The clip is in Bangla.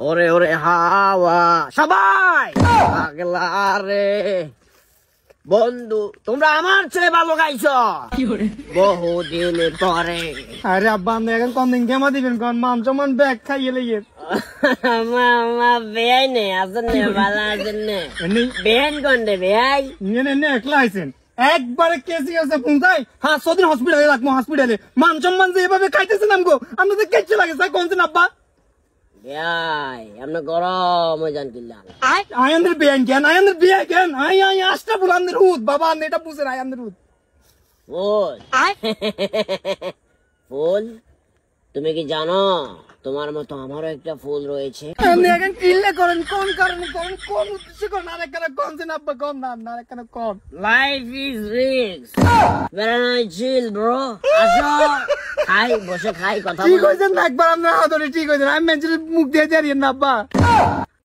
ওরে ওরে হাওয়া সবাই পাগলা রে বন্ধু, তোমরা আমার ছেলে ভালো গাইছো বহুদিন পরে। আরে আব্বা আপনি এখন কোন দিন কেমা দিবেন কোন মান সম্মান ব্যাগ খাইয়ে লেগে মামা বেয়াই নে আসেন নে ভালো আছেন নে বেয়ান কন্ডে বেয়াই নিয়ে একলা আইছেন একবারে কেসি আছে পৌঁছাই 500 দিন হসপিটালে রাখবো হসপিটালে মান সম্মান যে এভাবে খাইতেছেন আমগো আপনাদের কেচে লাগে স্যার কোনছেন আব্বা বেয়াই আপনি গরম হয়ে যান কিল্লা আয়ানদের বেয়ান কেন আয়ানদের বিয়া কেন আই আষ্টা বুলানদের হুদ বাবা আপনি এটা বুঝেন আয়ানদের হুদ ফুল ফুল তুমি কি জানো তোমার মতো আমারও একটা ফুল রয়েছে? আপনি এখন কিল্লে করেন কোন কারণে করেন কোন উদ্দেশ্যে করেন আরেকখানে কোনছেন আব্বা কোন না আরেকখানে কোন life is risk very chill bro আসো খাই বসে খাই কথা ঠিক হইছেন না একবার আপনার হাতরে ঠিক হইছেন আমি মেঞ্চের মুখ দিয়ে দাঁড়িয়ে না আব্বা